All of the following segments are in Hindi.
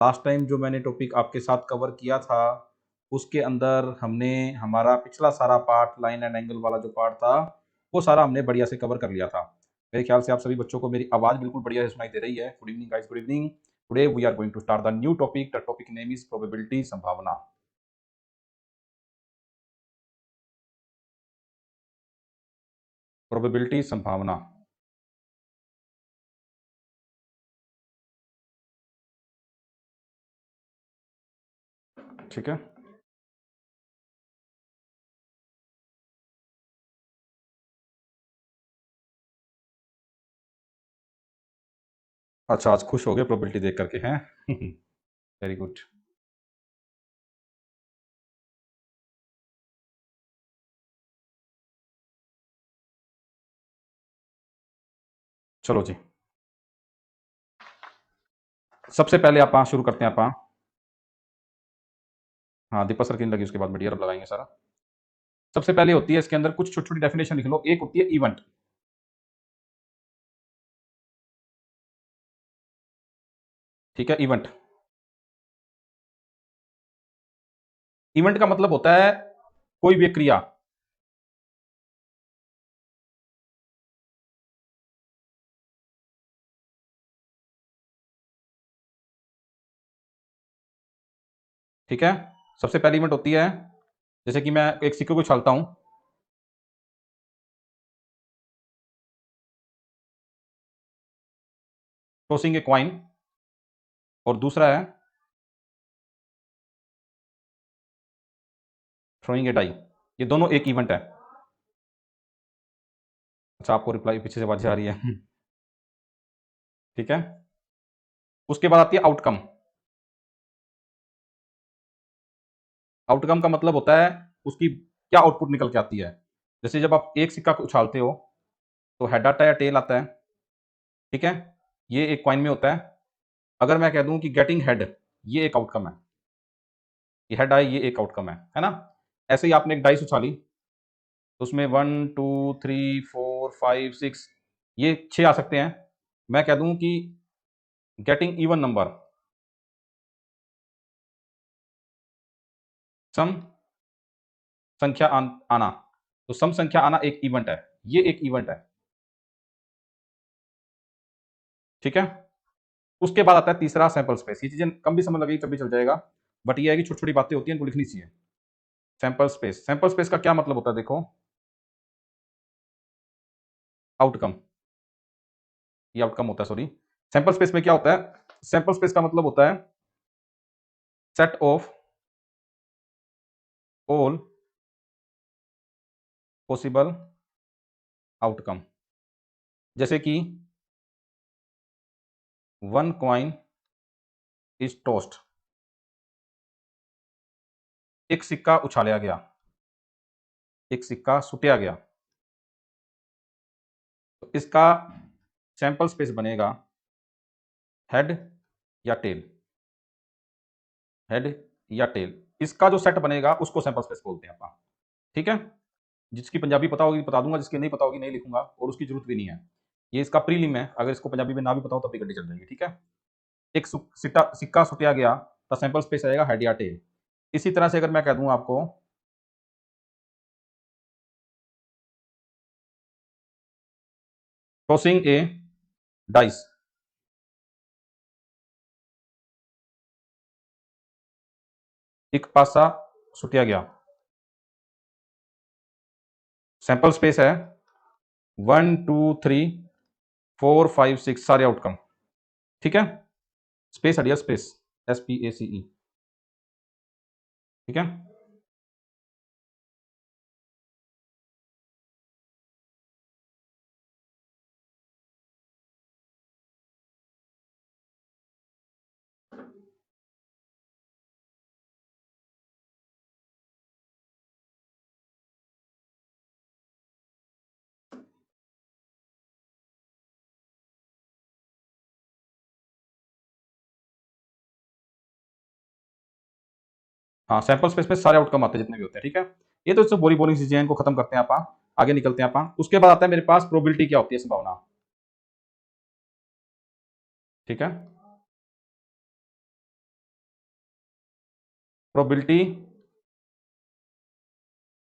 लास्ट टाइम जो मैंने टॉपिक आपके साथ कवर किया था, उसके अंदर हमने हमारा पिछला सारा पार्ट लाइन एंड एंगल वाला जो पार्ट था, वो सारा हमने बढ़िया से कवर कर लिया था। मेरे ख्याल से आप सभी बच्चों को मेरी आवाज़ बिल्कुल बढ़िया से सुनाई दे रही है। Good evening guys, good evening. Today we are going to start the new topic. The topic name is probability, संभावना। प्रोबेबिलिटी, संभावना। ठीक है। अच्छा, आज खुश हो गए प्रोबेबिलिटी देख करके हैं। Very good. चलो जी, सबसे पहले आप शुरू करते हैं। आप हाँ, दीपक सर की नहीं लगी, उसके बाद बढ़िया रब लगाएंगे सारा। सबसे पहले होती है इसके अंदर कुछ छोटी छोटी डेफिनेशन लिख लो। एक होती है इवेंट। ठीक है, इवेंट। इवेंट का मतलब होता है कोई भी क्रिया। ठीक है, सबसे पहली इवेंट होती है, जैसे कि मैं एक सिक्के को उछालता हूं, टॉसिंग ए क्वाइन। और दूसरा है थ्रोइंग ए डाई। ये दोनों एक इवेंट है। अच्छा, आपको रिप्लाई पीछे से आवाज आ रही है। ठीक है, उसके बाद आती है आउटकम। आउटकम का मतलब होता है उसकी क्या आउटपुट निकल के आती है। जैसे जब आप एक सिक्का को उछालते हो तो हेड आता है या टेल आता है। ठीक है, ये एक क्वाइन में होता है। अगर मैं कह दूं कि गेटिंग हेड, ये एक आउटकम है। ये हेड आए, ये एक आउटकम है ना। ऐसे ही आपने एक डाइस उछाली, तो उसमें 1 2 3 4 5 6, ये 6 आ सकते हैं। मैं कह दूं कि गेटिंग इवन नंबर, सम संख्या आना। तो सम संख्या आना एक इवेंट है। ये एक इवेंट है। ठीक है, उसके बाद आता है तीसरा, सैंपल स्पेस। ये चीजें कम भी समझ लगेगी तब भी चल जाएगा, बट ये है कि छोटी छोटी बातें होती हैं, इनको लिखनी चाहिए। सैंपल स्पेस, सैंपल स्पेस का क्या मतलब होता है, देखो। आउटकम, ये आउटकम होता है, सॉरी। सैंपल स्पेस में क्या होता है, सैंपल स्पेस का मतलब होता है set of all possible outcome. जैसे कि वन कॉइन इज टोस्ट, एक सिक्का उछाला गया, एक सिक्का सुटिया गया। तो इसका सैंपल स्पेस बनेगा हेड या टेल। हेड या टेल, इसका जो सेट बनेगा उसको सैंपल स्पेस बोलते हैं अपन। ठीक है, जिसकी पंजाबी पता होगी बता दूंगा, जिसकी नहीं पता होगी नहीं लिखूंगा, और उसकी जरूरत भी नहीं है। ये इसका प्रीलिम है, अगर इसको पंजाबी में ना भी पता हो तब भी गड्डी चल जाएगी। ठीक है, एक सिक्का सुटिया गया, तो सैंपल स्पेस आएगा हेड या टेल। इसी तरह से अगर मैं कह दूं आपको टॉसिंग ए डाइस, एक पासा सुटिया गया, सैंपल स्पेस है 1 2 3 4 5 6, सारे आउटकम। ठीक है, स्पेस हटिया, स्पेस, SPACE। ठीक है, हाँ, सैंपल स्पेस में सारे आउटकम आते हैं जितने भी होते हैं। ठीक है, ये तो बोरी बोरिंग चीजें हैं, इनको खत्म करते हैं आप, आगे निकलते हैं आप। उसके बाद आता है मेरे पास प्रोबेबिलिटी क्या होती है, संभावना। ठीक है, प्रोबेबिलिटी,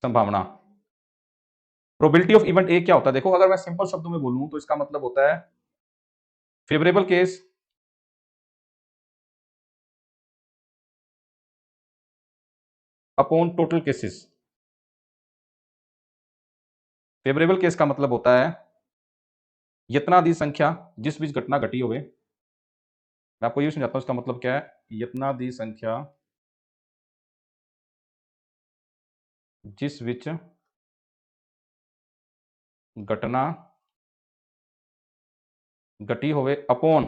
संभावना। प्रोबेबिलिटी ऑफ इवेंट ए क्या होता है? देखो, अगर मैं सिंपल शब्दों में बोलूं तो इसका मतलब होता है favourable case upon total cases. Favourable case का मतलब होता है यत्नादि संख्या जिस बीच घटना घटी होवे। मैं आपको ये समझाता हूं इसका मतलब क्या है। यत्नादि संख्या जिस विच घटना घटी होवे अपॉन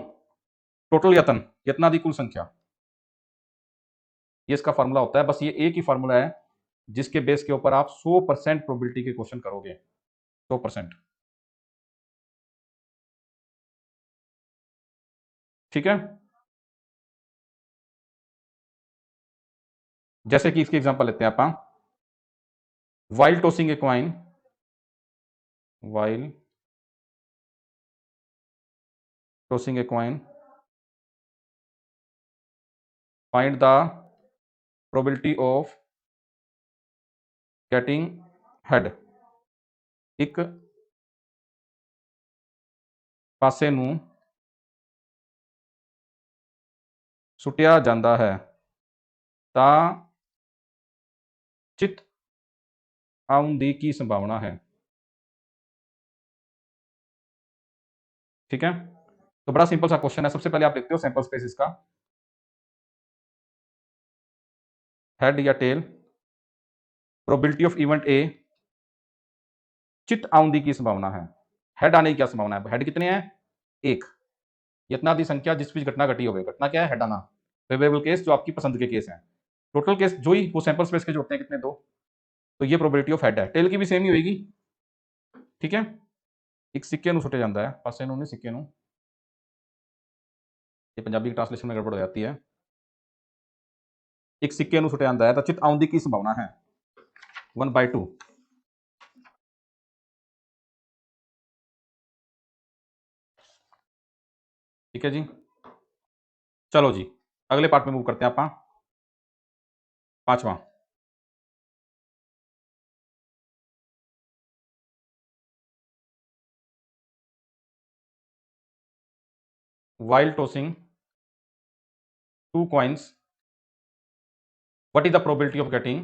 टोटल यत्न, यत्नादि कुल संख्या। ये इसका फार्मूला होता है। बस ये एक ही फार्मूला है जिसके बेस के ऊपर आप 100% प्रोबेबिलिटी के क्वेश्चन करोगे। 100%। ठीक है। जैसे कि इसकी एग्जांपल लेते हैं आप। While tossing a coin, while tossing a coin, find the probability of getting head. एक पासे ਨੂੰ ਸੁੱਟਿਆ ਜਾਂਦਾ ਹੈ ਤਾਂ चित आउन दी की संभावना है। ठीक है। तो बड़ा सिंपल सा क्वेश्चन है। सबसे पहले आप लिखते हो सैंपल स्पेस इसका, हेड या tail, probability of event A, चित आउन दी की संभावना है। हेड आने की क्या संभावना है? हेड कितने हैं? एक। यत्नादि संख्या जिस बीच घटना घटी होगी। घटना क्या है? हेड आना। फेवरेबल केस जो आपकी पसंद के केस हैं। टोटल केस जो ही वो सैंपल स्पेस के जो होते हैं कितने? दो। तो ये प्रोबेबिलिटी ऑफ हेड है। टेल की भी सेम ही होगी। ठीक है। एक सिक्के ਨੂੰ ਸੁੱਟਿਆ ਜਾਂਦਾ है, पासे ਨੂੰ नहीं, सिक्के ਨੂੰ। ये पंजाबी की ट्रांसलेशन में गड़बड़ हो जाती है। एक सिक्के ਨੂੰ ਸੁੱਟਿਆ ਜਾਂਦਾ है तो चित आउन दी की संभावना है 1/2। ठीक है जी। चलो जी, अगले पार्ट में मूव करते हैं आप। पांचवा, while tossing two coins, what is the probability of getting?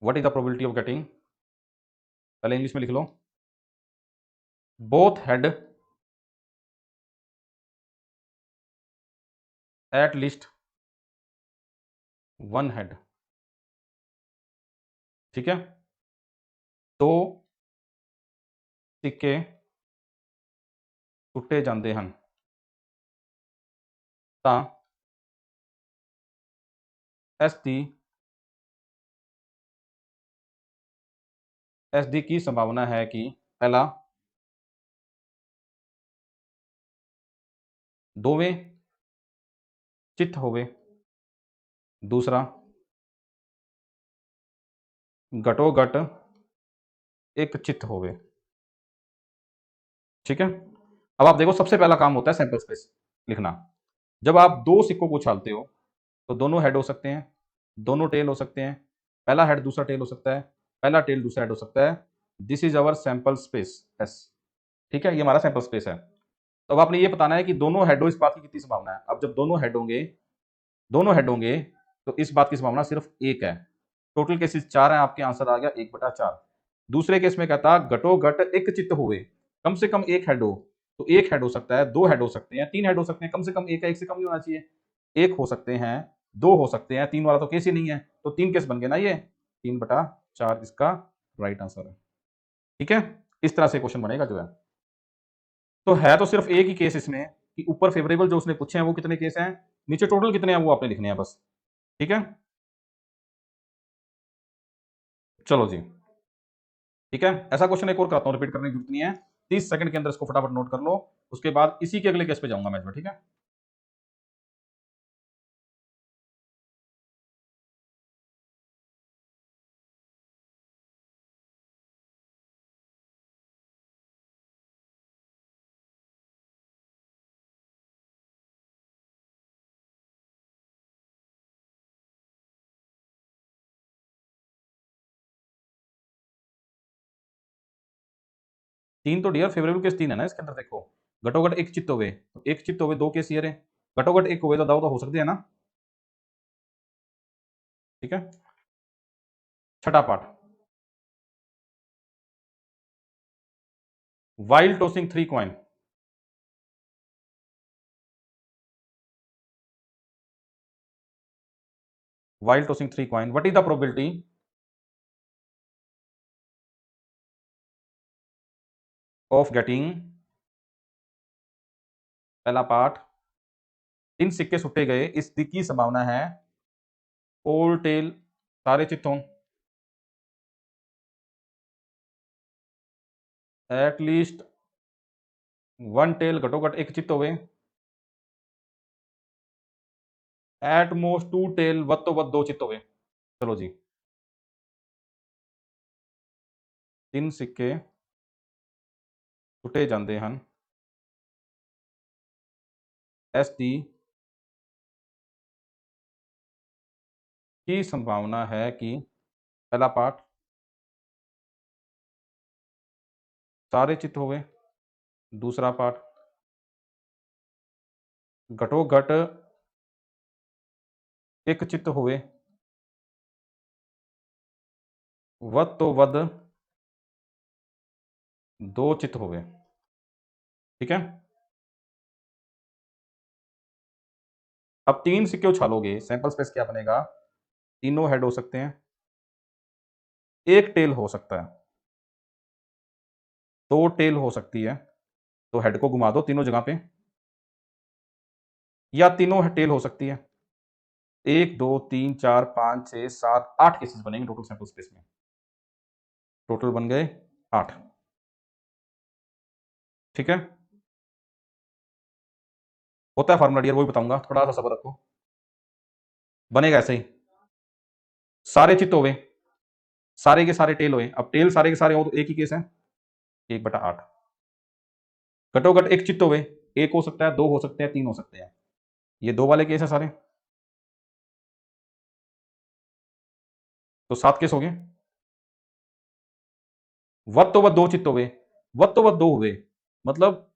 What is the probability of getting? पहले इंग्लिश में लिख लो। Both head at least one head. ठीक है। दो सिक्के सुट्टे जाते हैं ਤਾਂ एस दी की संभावना है कि पहला दोवें चित होवे, दूसरा घटो घट एक चित होवे। ठीक है। अब आप देखो, सबसे पहला काम होता है सैंपल स्पेस लिखना। जब आप दो सिक्कों को उछालते हो तो दोनों हेड हो सकते हैं, दोनों टेल हो सकते हैं, पहला हेड दूसरा टेल हो सकता है, पहला टेल दूसरा हेड हो सकता है। This is our sample space S. ठीक है, ये हमारा सैंपल स्पेस है। तो अब आपने ये बताना है कि दोनों हेड हो, इस बात की कितनी संभावना है। अब जब दोनों हेड होंगे, दोनों हेड होंगे तो इस बात की संभावना सिर्फ एक है। टोटल केसेस 4 हैं, आपके आंसर आ गया 1/4। दूसरे केस में कहता घटो घट एक चित्त हुए, कम से कम एक हेड हो। तो एक हेड हो सकता है, दो हेड हो सकते हैं, तीन हेड हो सकते हैं, कम से कम एक है, एक से कम नहीं होना चाहिए। एक हो सकते हैं, दो हो सकते हैं, तीन वाला तो केस ही नहीं है। तो तीन केस बन गए ना, ये 3/4 इसका राइट आंसर है। ठीक है। इस तरह से क्वेश्चन बनेगा जो है। तो है तो सिर्फ एक ही केस इसमें कि ऊपर फेवरेबल जो उसने पूछे हैं वो कितने केस हैं, नीचे टोटल कितने हैं वो आपने लिखने हैं बस। ठीक है। चलो जी। ठीक है। ऐसा क्वेश्चन एक और कराता हूं, रिपीट करने की जरूरत नहीं है। 30 सेकंड के अंदर इसको फटाफट नोट कर लो। उसके बाद इसी के अगले केस पे जाऊंगा मैं। ठीक है। तीन तो डियर फेवरेबल केस तीन है ना इसके अंदर। देखो घटोघट एक चित्त होवे, तो एक चित्त होवे दो केस ये रहे, घटोघट एक होवे तो दाव तो हो सकते हैं ना। ठीक है। छठा part, while tossing three coin, while tossing three coin, what is the probability of getting, पहला पार्ट, तीन सिक्के सुट्टे गए, इस की संभावना है ऑल टेल, सारे चित्तों, एट लीस्ट वन टेल, घटोघट एक चित्त होवे, एट मोस्ट टू टेल, वध तो वध दो चित्त होवे। चलो जी, तीन सिक्के सुटे जाते हैं, एस की संभावना है कि, पहला पार्ट, सारे चित्त होवे, दूसरा पार्ट, घटोघट एक चित्त होवे, वध तो वध दो चित्त होवे। ठीक है। अब तीन सिक्के उछालोगे, सैंपल स्पेस क्या बनेगा, तीनों हेड हो सकते हैं, एक टेल हो सकता है, दो टेल हो सकती है, तो हेड को घुमा दो तीनों जगह पे, या तीनों टेल हो सकती है। एक दो तीन चार पांच छह सात आठ केसेस बनेंगे टोटल सैंपल स्पेस में, टोटल बन गए 8। ठीक है। होता है फार्मूला डियर, वही बताऊंगा, थोड़ा सा सब्र रखो। बनेगा ऐसे ही, सारे चित्त होवे, सारे के सारे टेल हुए, अब टेल सारे के सारे हो तो एक ही केस है, 1/8। घटोघट एक चित्त हुए, एक हो सकता है, दो हो सकते हैं, तीन हो सकते हैं, ये दो वाले केस है सारे, तो 7 केस हो गए। वध तो वध दो चित्त हुए, वध तो वध दो हुए, मतलब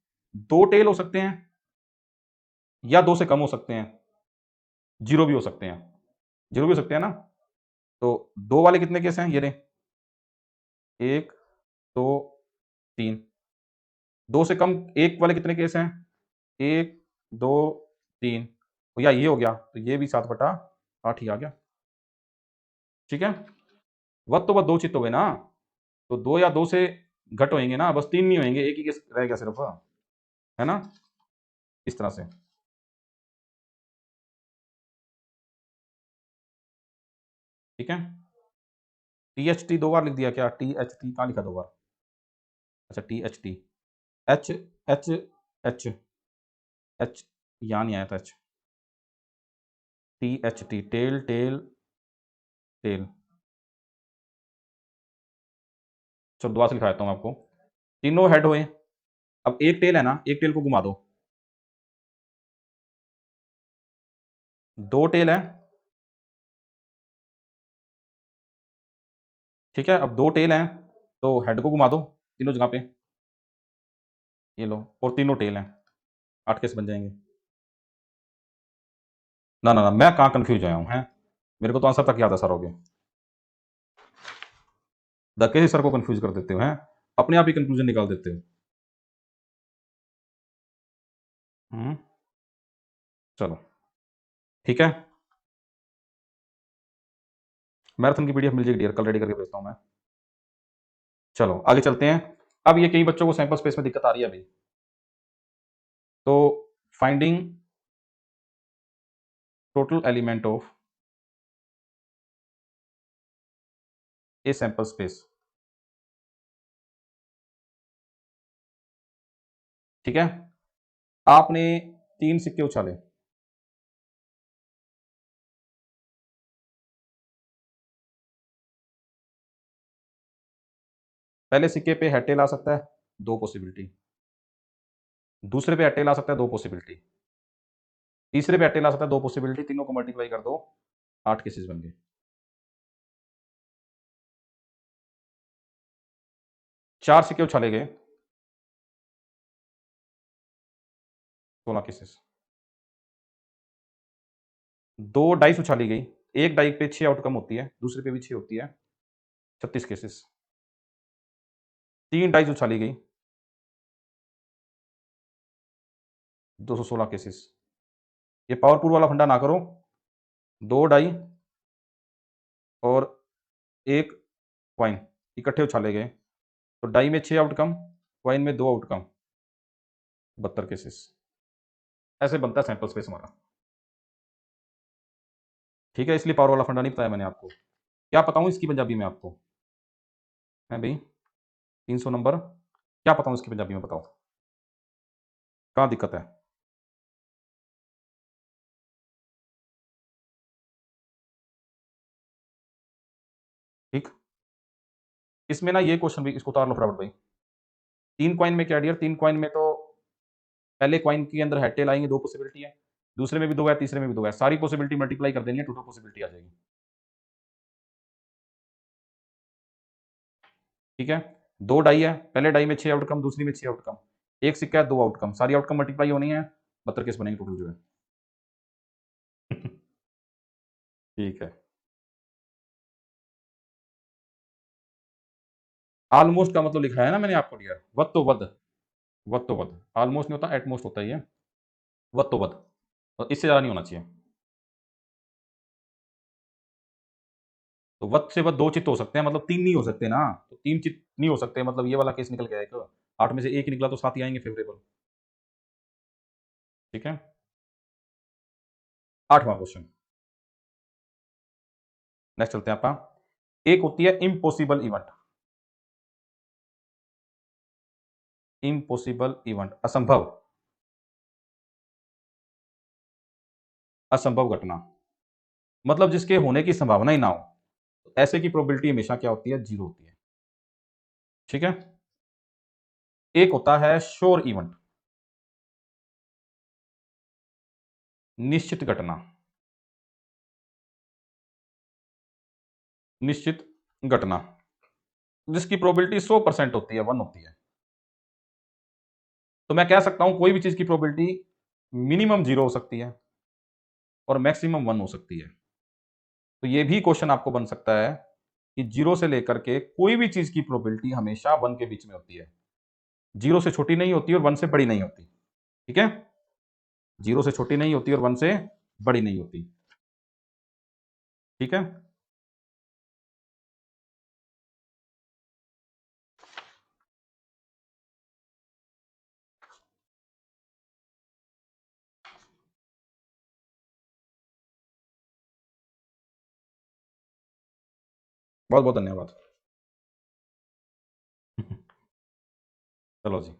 दो टेल हो सकते हैं, या दो से कम हो सकते हैं, जीरो भी हो सकते हैं, जीरो भी हो सकते हैं ना। तो दो वाले कितने केस हैं, ये रहे, एक दो तीन। दो से कम एक वाले कितने केस हैं, एक दो तीन, तो या ये हो गया, तो ये भी 7/8 ही आ गया। ठीक है। वध तो वध दो चित्त हुए ना, तो दो या दो से घट होंगे ना, बस तीन नहीं होंगे, एक ही केस रह गया सिर्फ, है ना, इस तरह से। ठीक है। THT दो बार लिख दिया क्या, THT कहाँ लिखा दो बार, अच्छा THT, H H H H, यहाँ नहीं आया था H, THT, tail tail tail. चलो दोबारा से लिखा देता हूँ आपको, तीनों हेड हुए, अब एक टेल है ना, एक टेल को घुमा दो, दो टेल है, ठीक है, अब दो टेल हैं, तो हेड को घुमा दो तीनों जगह पे, ये लो, और तीनों टेल हैं, 8 केस बन जाएंगे। ना ना ना, मैं कहाँ कंफ्यूज आया हूँ, हैं, मेरे को तो आंसर तक याद है सर, हो गया, धक्के से सर को कंफ्यूज कर देते हो, हैं, अपने आप ही कंक्लूजन निकाल देते हो। चलो ठीक है, मैराथन की पीडीएफ मिल जाएगी डियर, कल रेडी करके भेजता हूँ मैं। चलो आगे चलते हैं। अब ये कई बच्चों को सैंपल स्पेस में दिक्कत आ रही है अभी, तो finding total element of a sample space. ठीक है। आपने तीन सिक्के उछाले, पहले सिक्के पे हेड टेल आ सकता है, दो पॉसिबिलिटी, दूसरे पे हेड टेल आ सकता है, दो पॉसिबिलिटी, तीसरे पे हेड टेल आ सकता है, दो पॉसिबिलिटी, तीनों को मल्टीप्लाई कर दो, 8 केसेस बन गए। चार सिक्के उछाले गए, 16 केसेस। 2 डाइस उछाली गई, एक डाई पे 6 आउटकम होती है, दूसरे पे भी 6 होती है, 36 केसेस। 3 डाइस उछाली गई, 216 केसेस। ये पावरपुल वाला फंडा ना करो, 2 डाई और 1 कॉइन इकट्ठे उछाले गए, तो डाई में 6 आउटकम, कॉइन में 2 आउटकम, 72 केसेस। ऐसे बनता है सैंपल स्पेस हमारा। ठीक है, इसलिए पावर वाला फंडा नहीं बताया मैंने आपको। क्या बताऊं इसकी पंजाबी में आपको? है भाई 300 नंबर, क्या बताऊं इसकी पंजाबी में, बताओ कहाँ दिक्कत है? ठीक, इसमें ना ये क्वेश्चन भी इसको उतार लो फटाफट भाई। 3 कॉइन में क्या डियर, 3 कॉइन में तो पहले कॉइन के अंदर हेड टेल आएंगे, 2 पॉसिबिलिटी है, दूसरे में भी 2 है, तीसरे में भी 2 है, सारी पॉसिबिलिटी मल्टीप्लाई कर देनी है, टोटल पॉसिबिलिटी आ जाएगी। ठीक है, 2 डाई है, पहले डाई में 6 आउटकम, दूसरी में 6 आउटकम, एक सिक्का है 2 आउटकम, सारी आउटकम मल्टीप्लाई होनी है, 72 केस बनेंगे टोटल जो है। ठीक है, ऑलमोस्ट का मतलब लिखा है ना मैंने आपको डियर, वद तो वद, वद तो वद, ऑलमोस्ट नहीं होता, एटमोस्ट होता है ये, वद तो वद, और इससे ज़्यादा नहीं होना चाहिए। तो वध से वध 2 चित्त हो सकते हैं, मतलब 3 नहीं हो सकते ना, तो 3 चित्त नहीं हो सकते, मतलब ये वाला केस निकल गया एक, 8 में से 1 निकला तो 7 ही आएंगे फेवरेबल। ठीक है, 8वां क्वेश्चन, नेक्स्ट चलते हैं आपका। एक होती है इम्पॉसिबल इवेंट, इम्पॉसिबल इवेंट, असंभव, असंभव घटना, मतलब जिसके होने की संभावना ही ना हो, ऐसे की प्रोबेबिलिटी हमेशा क्या होती है, 0 होती है। ठीक है, एक होता है श्योर इवेंट, निश्चित घटना, निश्चित घटना, जिसकी प्रोबेबिलिटी 100% होती है, 1 होती है। तो मैं कह सकता हूं कोई भी चीज की प्रोबेबिलिटी मिनिमम 0 हो सकती है और मैक्सिमम 1 हो सकती है। तो ये भी क्वेश्चन आपको बन सकता है कि 0 से लेकर के कोई भी चीज की प्रोबेबिलिटी हमेशा 1 के बीच में होती है, 0 से छोटी नहीं होती और 1 से बड़ी नहीं होती। ठीक है, 0 से छोटी नहीं होती और 1 से बड़ी नहीं होती। ठीक है, बहुत बहुत धन्यवाद। चलो जी,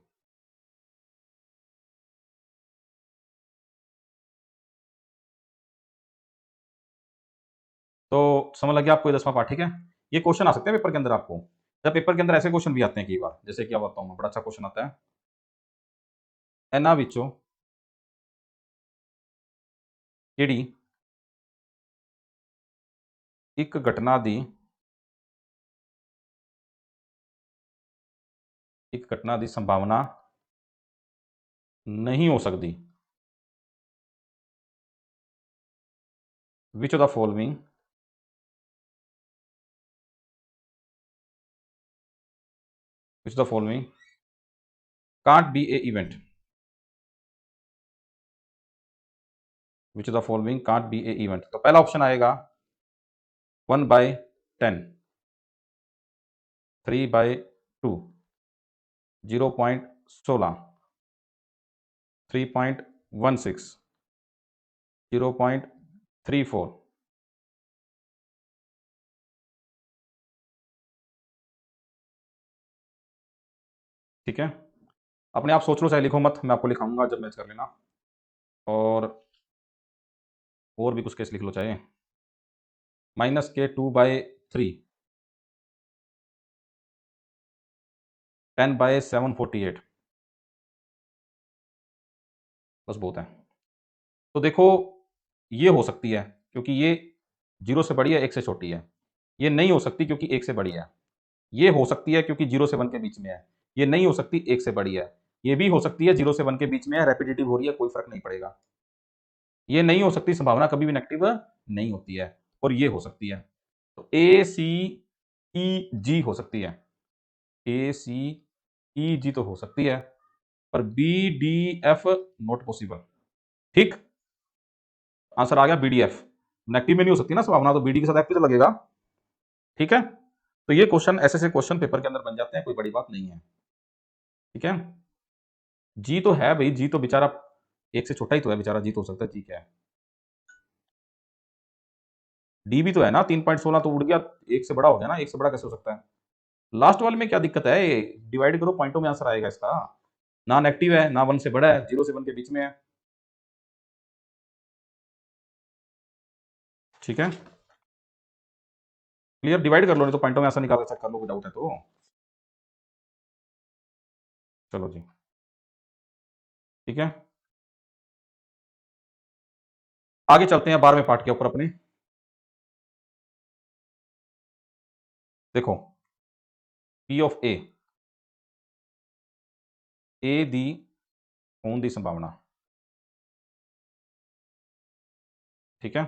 तो समझ लग गया आपको ये 10वां पार्ट। ठीक है, ये क्वेश्चन आ सकते हैं पेपर के अंदर आपको, जब पेपर के अंदर ऐसे क्वेश्चन भी आते हैं कई बार, जैसे क्या बताऊं मैं, बड़ा अच्छा क्वेश्चन आता है, एना विचों किहड़ी एक घटना दी, एक घटना दी संभावना नहीं हो सकती, which of the following, which of the following can't be A event, which of the following can't be A event. तो पहला ऑप्शन आएगा 1/10, 3/2, 0.16, 3.16, 0.34। ठीक है, अपने आप सोच लो, चाहे लिखो मत, मैं आपको लिखाऊंगा जब मैच कर लेना, और भी कुछ केस लिख लो चाहे, -2/3, 10/748, बस बहुत है। तो देखो, ये हो सकती है क्योंकि ये 0 से बड़ी है, 1 से छोटी है, ये नहीं हो सकती क्योंकि 1 से बड़ी है, ये हो सकती है क्योंकि 0 से 1 के बीच में है, ये नहीं हो सकती 1 से बड़ी है, ये भी हो सकती है 0 से 1 के बीच में, रेपिटेटिव हो रही है, कोई फर्क नहीं पड़ेगा। ये नहीं हो सकती, संभावना कभी भी नेगेटिव नहीं होती है, और ये हो सकती है। तो ए सी ई जी हो सकती है, ए सी ई जी तो हो सकती है, पर B D F not possible. ठीक, आंसर आ गया बी डी एफ। नेगेटिव में नहीं हो सकती ना संभावना, तो बीडी के साथ एफ तो लगेगा। ठीक है, तो ये क्वेश्चन ऐसे क्वेश्चन पेपर के अंदर बन जाते हैं, कोई बड़ी बात नहीं है। ठीक है, जी तो है भाई, जी तो बेचारा एक से छोटा ही तो है बेचारा, जी तो हो सकता है, जी क्या है। डी भी तो है ना, 3.16 तो उड़ गया, एक से बड़ा हो गया ना, एक से बड़ा कैसे हो सकता है। लास्ट वाले में क्या दिक्कत है, डिवाइड करो पॉइंटों में आंसर आएगा इसका। ना नेगेटिव है, ना 1 से बड़ा है, 0 से 1 के बीच में है। ठीक है, क्लियर, डिवाइड कर लो, नहीं तो पॉइंटों में आंसर निकाल चेक कर लो, कोई डाउट है तो। चलो जी, ठीक है, आगे चलते हैं 12वें पार्ट के ऊपर अपने। देखो, पी ऑफ ए दी होने की संभावना। ठीक है,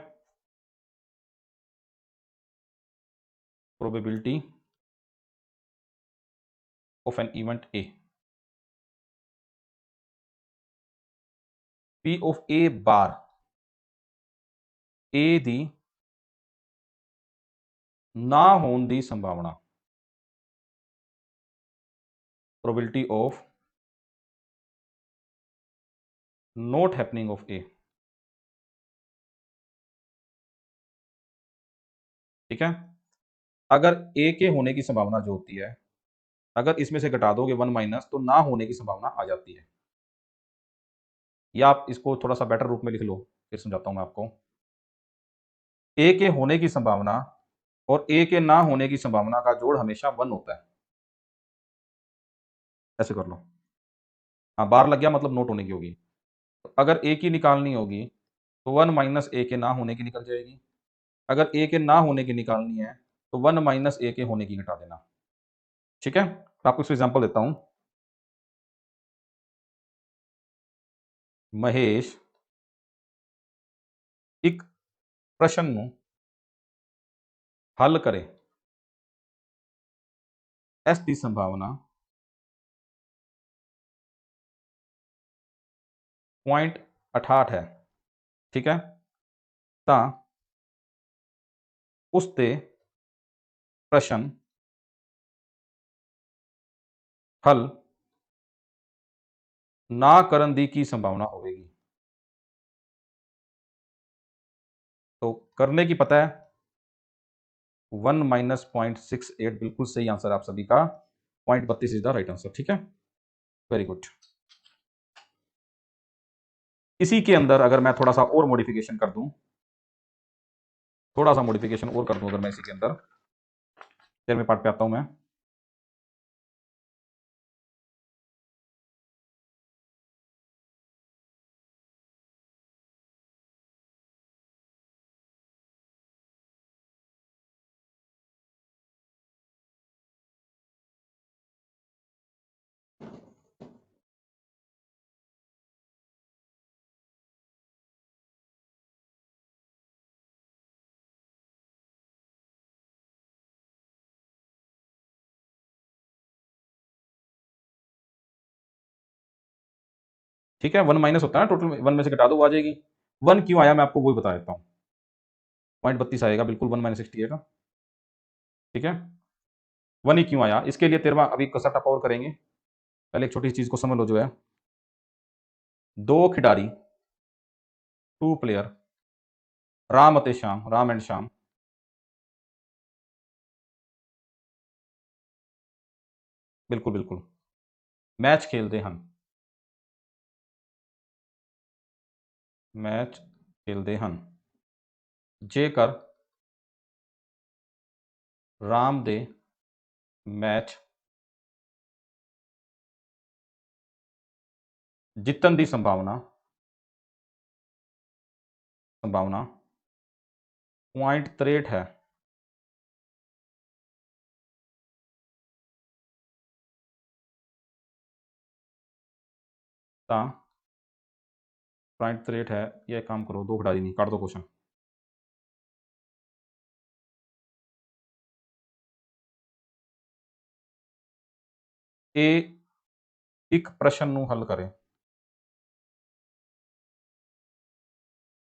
probability of an event A, P of A bar A दी ना होने की संभावना, probability of not happening of A. ठीक है, अगर ए के होने की संभावना जो होती है, अगर इसमें से घटा दोगे 1 माइनस, तो ना होने की संभावना आ जाती है। या आप इसको थोड़ा सा बेटर रूप में लिख लो, फिर समझाता हूं मैं आपको। ए के होने की संभावना और ए के ना होने की संभावना का जोड़ हमेशा 1 होता है। ऐसे कर लो, हाँ बार लग गया मतलब नोट होने की होगी। तो अगर ए की निकालनी होगी तो 1 माइनस ए के ना होने की निकल जाएगी। अगर ए के ना होने की निकालनी है तो 1 माइनस ए के होने की घटा देना। ठीक है, तो आपको इसको एग्जांपल देता हूं। महेश एक प्रश्न ਨੂੰ हल करे, इस दी संभावना 0.68 है। ठीक है, ਤਾਂ ਉਸ ਤੇ प्रश्न हल ना करन दी की संभावना होगी। तो करने की पता है 1 माइनस 0.68, बिल्कुल सही आंसर आप सभी का, 0.32 इज द राइट आंसर। ठीक है, वेरी गुड। इसी के अंदर अगर मैं थोड़ा सा और मॉडिफिकेशन कर दूं, थोड़ा सा मॉडिफिकेशन और कर दूं अगर मैं इसी के अंदर, 13वें पार्ट पे आता हूं मैं। ठीक है, 1 माइनस होता है ना, टोटल 1 में से घटा दो, वो आ जाएगी। 1 क्यों आया मैं आपको वही बता देता हूँ। 0.32 आएगा, बिल्कुल 1 माइनस 60 आएगा। ठीक है, 1 ही क्यों आया, इसके लिए 13वां अभी कसर टप्पा और करेंगे। पहले एक छोटी सी चीज को समझ लो, जो है 2 खिडारी 2 प्लेयर राम ਅਤੇ श्याम, राम एंड श्याम बिल्कुल बिल्कुल मैच खेलते हैं, मैच खेलते हैं जेकर राम दे मैच जितन की संभावना संभावना 0.63 है। पॉइंट रेट है, ये काम करो, 2 घटा दी नहीं, काट दो क्वेश्चन। ए एक प्रश्न ਨੂੰ हल करें,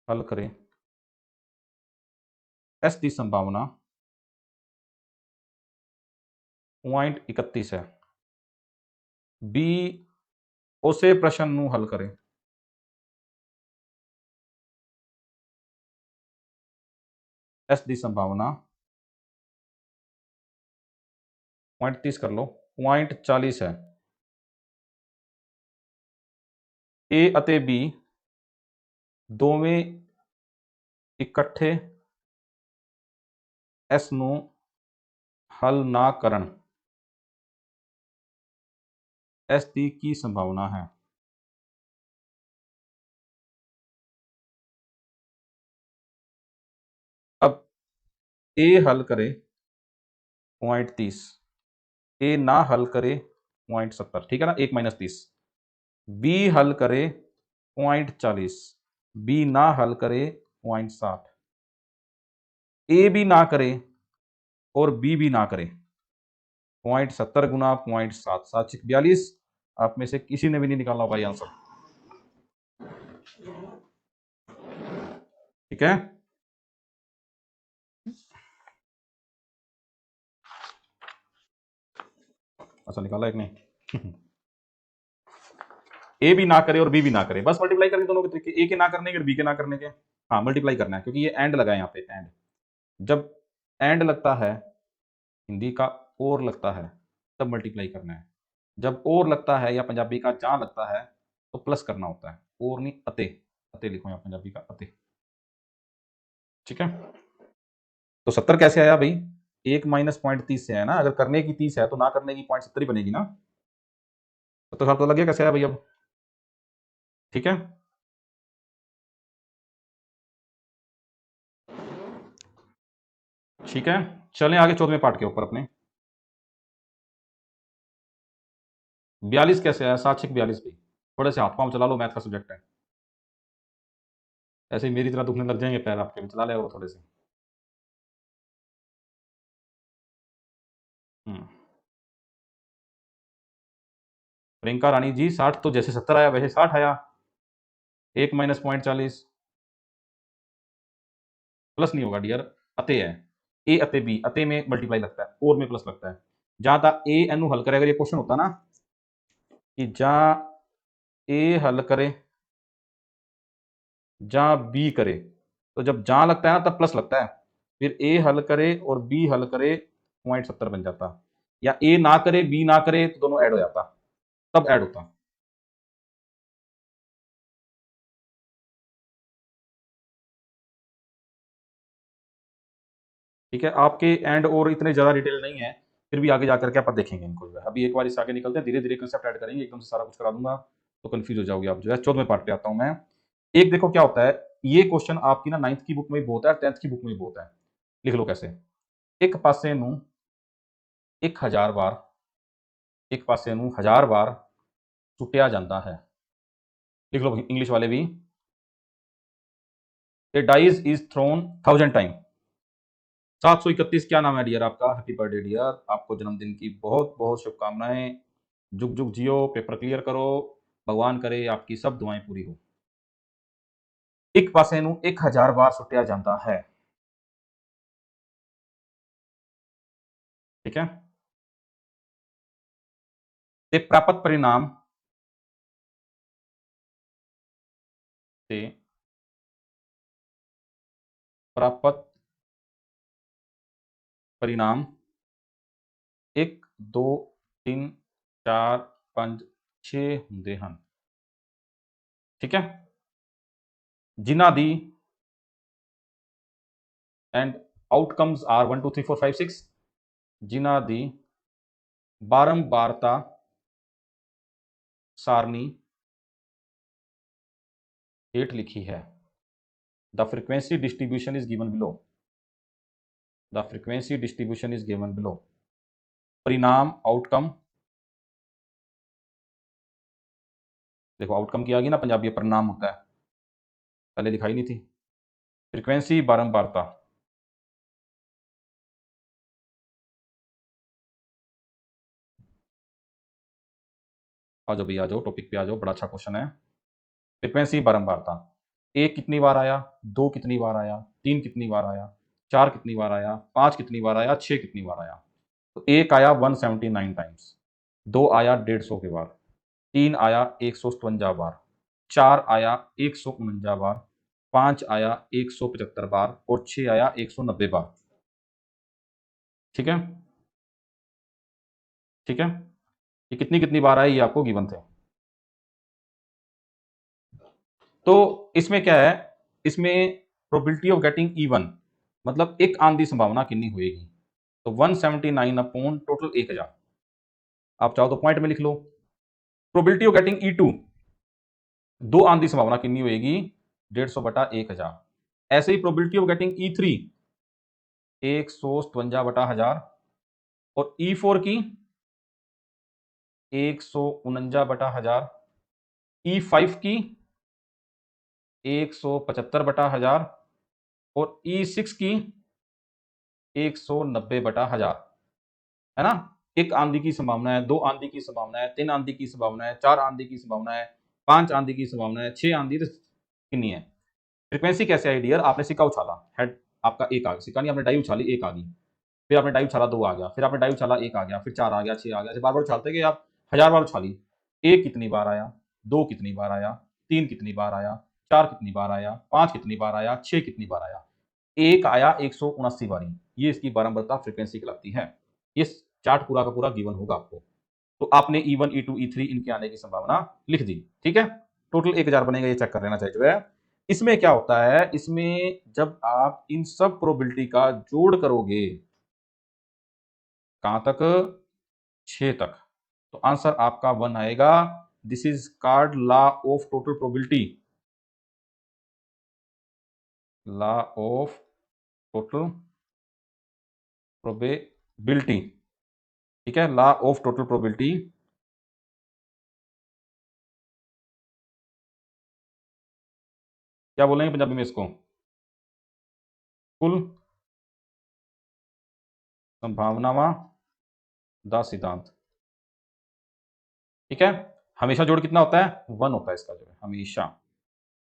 हल करें, एस की संभावना 0.31 है। बी उसे प्रश्न ਨੂੰ हल करें, एस की संभावना 0.30 कर लो, 0.40 है। ए ਅਤੇ बी ਦੋਵੇਂ ਇਕੱਠੇ ਇਸ ਨੂੰ हल ना करन, इस दी की संभावना है। अब ए हल करे 0.30, ए ना हल करे 0.70, ठीक है ना, 1-30। बी हल करे 0.40, बी ना हल करे 0.60, ए भी ना करे और बी भी ना करे, 0.70 गुना 0.7, 742। आप में से किसी ने भी नहीं निकालना होगा ये आंसर, ठीक है। अच्छा निकाला एक ने ए भी ना करे और बी भी ना करे, बस मल्टीप्लाई करने दोनों के तरीके, ए के ना करने के और बी के ना करने के। हाँ मल्टीप्लाई करना है, क्योंकि ये एंड लगा है यहाँ पे, एंड जब एंड लगता है, हिंदी का और लगता है, तब मल्टीप्लाई करना है। जब और लगता है या पंजाबी का जा लगता है तो प्लस करना होता है, और नहीं अते, अते लिखो यहाँ पंजाबी का अते, ठीक है। तो 70 कैसे आया भाई, 1 माइनस 0.30 से है ना, अगर करने की 30 है तो ना करने की 0.70 ही बनेगी ना। 70 साल तो लग गया, कैसे आया भाई अब, ठीक है। ठीक है, चलें आगे 14वें पार्ट के ऊपर अपने। 42 कैसे आया, 7-6-42 भाई, थोड़े से हाथ पांव चला लो, मैथ का सब्जेक्ट है। ऐसे ही मेरी तरह दुखने लग जाएंगे पैर आपके भी, चला ले वो थोड़े से। प्रियंका रानी जी 60 तो जैसे 70 आया वैसे 60 आया, 1 माइनस 0.40 प्लस नहीं होगा डियर, अते है, ए अते बी, अते में मल्टीप्लाई लगता है और में प्लस लगता है। जहां तक ए एन हल करे, अगर ये क्वेश्चन होता ना कि जहां ए हल करे जहां बी करे, तो जब जहां लगता है ना तब प्लस लगता है, फिर ए हल करे और बी हल करे 0.70 बन जाता, या ए ना करे बी ना करे तो दोनों ऐड हो जाता, तब ऐड होता। ठीक है, आपके एंड और इतने ज्यादा डिटेल नहीं है, फिर भी आगे जाकर के आप देखेंगे इनको जो है। अभी एक बार इस आगे निकलते हैं, धीरे धीरे कंसेप्ट ऐड करेंगे, एकदम से सारा कुछ करा दूंगा तो कंफ्यूज हो जाओगे आप जो है। 14वें पार्ट पे आता हूं मैं। एक देखो क्या होता है, ये क्वेश्चन आपकी ना 9th की बुक में भी बहुत है, 10th की बुक में भी बहुत है। लिख लो कैसे, एक पासे नू 1000 बार, एक पासे नू 1000 बार सुटिया जाता है। लिख लो इंग्लिश वाले भी, ए डाइज इज थ्रोन 1000 टाइम। 731 क्या नाम है डियर आपका, हैप्पी बर्थडे डियर, आपको जन्मदिन की बहुत बहुत शुभकामनाएं, जुग जुग जियो, पेपर क्लियर करो, भगवान करे आपकी सब दुआएं पूरी हो। एक पासे नू 1000 बार सुटिया जाता है, ठीक है, ते प्राप्त परिणाम से प्राप्त परिणाम 1 2 3 4 5 6 ਹੁੰਦੇ ਹਨ, ठीक है, जिन्हां दी एंड आउटकम्स आर 1 2 3 4 5 6, जिन्हां दी बारंबारता सारणी हेठ लिखी है। The frequency distribution is given below, the frequency distribution is given below. परिणाम आउटकम देखो आउटकम की आ गई ना पंजाबी, परिणाम होता है, पहले दिखाई नहीं थी। फ्रीक्वेंसी बारंबारता, आ जाओ भैया, आ जाओ टॉपिक पे आ जाओ, बड़ा अच्छा क्वेश्चन है। फ्रीक्वेंसी बारंबारता, एक कितनी बार आया, दो कितनी बार आया, तीन कितनी बार आया, चार कितनी बार आया, पांच कितनी बार आया, छह कितनी बार आया। तो एक आया 179 टाइम्स, दो आया 150 के बार, तीन आया 157 बार, चार आया 149 बार, पांच आया 175 बार और छह आया 190 बार। ठीक है, ठीक है, ये कितनी कितनी बार आया ये आपको गिवन थे। तो इसमें क्या है, इसमें प्रोबेबिलिटी ऑफ गेटिंग इवन, मतलब एक आंधी संभावना कितनी होएगी, तो 179 अपॉन टोटल 1000, आप चाहो तो पॉइंट में लिख लो। प्रोबेबिलिटी ऑफ गेटिंग E2, दो आंधी संभावना कितनी होएगी, 150 बटा 1000। ऐसे ही प्रोबेबिलिटी ऑफ गेटिंग E3 157 बटा 1000 और E4 की 149 बटा 1000, E5 की 175 बटा 1000 और E6 की 190 बटा 1000, है ना। एक आंधी की संभावना है, दो आंधी की संभावना है, तीन आंधी की संभावना है, चार आंधी की संभावना है, पांच आंधी की संभावना है, छह आंधी कितनी है। फ्रीक्वेंसी कैसे आई डियर, आपने सिक्का उछाला, हेड आपका एक आ गया, सिक्का नहीं, आपने डाई उछाली, एक आ गई, फिर आपने डाई उछाला, दो आ गया, फिर आपने डाई उछाला, एक आ गया, फिर चार आ गया, छह आ गया, बार बार उछालते गए आप, 1000 बार उछाली। एक कितनी बार आया, दो कितनी बार आया, तीन कितनी बार आया, चार कितनी बार आया, पांच कितनी बार आया, छह कितनी बार आया, एक आया 179 बारी। ये इसकी बारंबारता फ्रीक्वेंसी कहलाती है। ये चार्ट पूरा का पूरा गिवन होगा आपको। तो आपने E1 E2 E3 इनके आने की संभावना लिख दी, ठीक है। टोटल 1000 बनेगा, ये चेक कर लेना चाहिए जो है। इसमें क्या होता है, इसमें जब आप इन सब प्रोबेबिलिटी का जोड़ करोगे, कहां तक, 6 तक, तो आंसर आपका 1 आएगा। This is called law of total probability, law of total probability, ठीक है, लॉ ऑफ टोटल प्रोबेबिलिटी। क्या बोलेंगे पंजाबी में इसको, कुल संभावनावां दा सिद्धांत, ठीक है। हमेशा जोड़ कितना होता है, 1 होता है इसका जो है, हमेशा,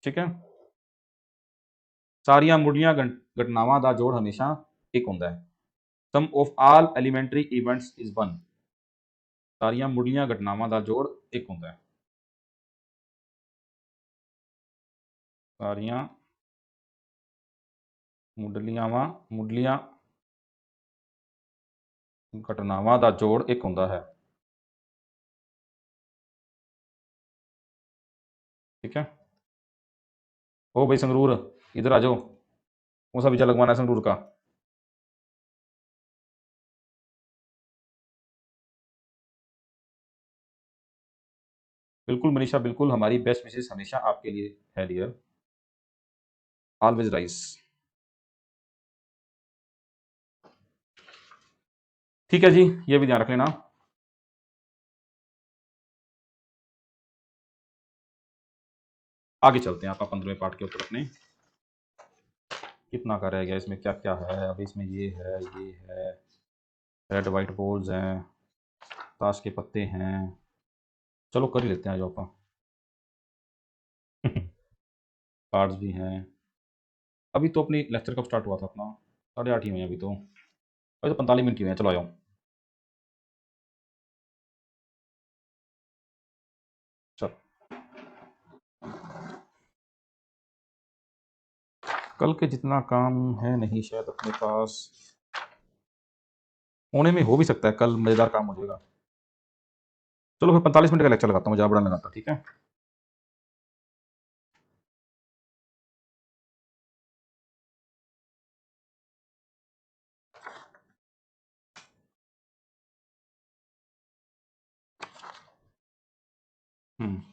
ठीक है। सारियां मुड़ियां घटनावां दा जोड़ हमेशा एक होता है। Sum of all elementary events is 1, सारियां मुड़ियां घटनावां दा जोड़ एक होता है। सारियां मुडलियां घटनावां दा जोड़ एक होता है, ठीक है। ओ भाई संगरूर, इधर आ जाओ, कौन सा वीजा लगवाना है संगरूर का। बिल्कुल मनीषा, बिल्कुल, हमारी बेस्ट विशेष हमेशा आपके लिए है डियर, ऑलवेज राइस, ठीक है जी, ये भी ध्यान रख लेना। आगे चलते हैं आपका 15वें पार्ट के ऊपर अपने, कितना का रह गया इसमें, क्या क्या है अभी इसमें, ये है रेड वाइट बॉल्स हैं, ताश के पत्ते हैं, चलो कर ही लेते हैं जो आप कार्ड्स भी हैं। अभी तो अपनी लेक्चर कब स्टार्ट हुआ था अपना, 8:30 ही हुए हैं अभी तो 45 मिनट ही हुए हैं, चलो आ जाओ। चल, कल के जितना काम है नहीं शायद अपने पास, होने में हो भी सकता है कल मज़ेदार काम हो जाएगा। चलो फिर 45 मिनट का लेक्चर लगाता हूँ, ज़्यादा बड़ा लगाता, ठीक है।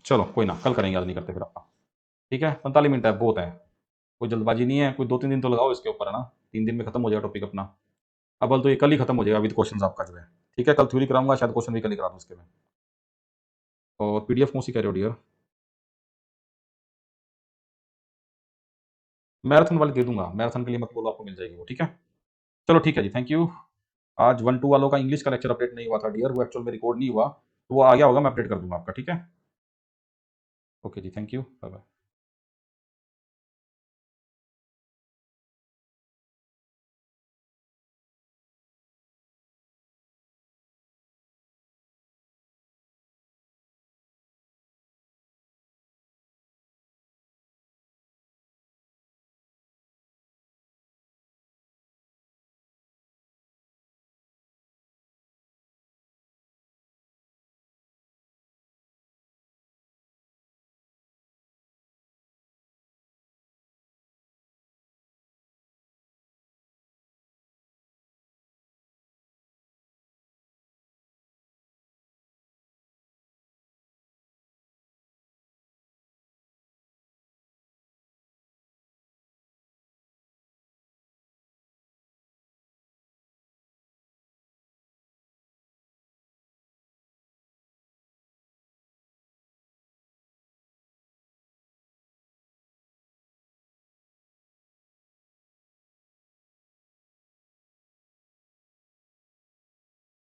चलो कोई ना, कल करेंगे, आज नहीं करते फिर आपका, ठीक है। 45 मिनट है, बहुत है, कोई जल्दबाजी नहीं है, कोई 2-3 दिन तो लगाओ इसके ऊपर, है ना। 3 दिन में खत्म हो जाएगा टॉपिक अपना, अब तो ये कल ही खत्म हो जाएगा विद क्वेश्चन आपका जो है, ठीक है। कल थ्योरी कराऊंगा, शायद क्वेश्चन भी कल ही करा दूँ उसके में। और PDF कौन सी कह रहे हो डियर, मैराथन वाली दे दूंगा, मैराथन के लिए मत बोलो, आपको मिल जाएगी वो, ठीक है। चलो ठीक है जी, थैंक यू। आज 1-2 वालों का इंग्लिश का लेक्चर अपडेट नहीं हुआ था डियर, वो एक्चुअल में रिकॉर्ड नहीं हुआ, तो वो आ गया होगा, मैं अपडेट कर दूंगा आपका, ठीक है। ओके जी, थैंक यू, बाय बाय।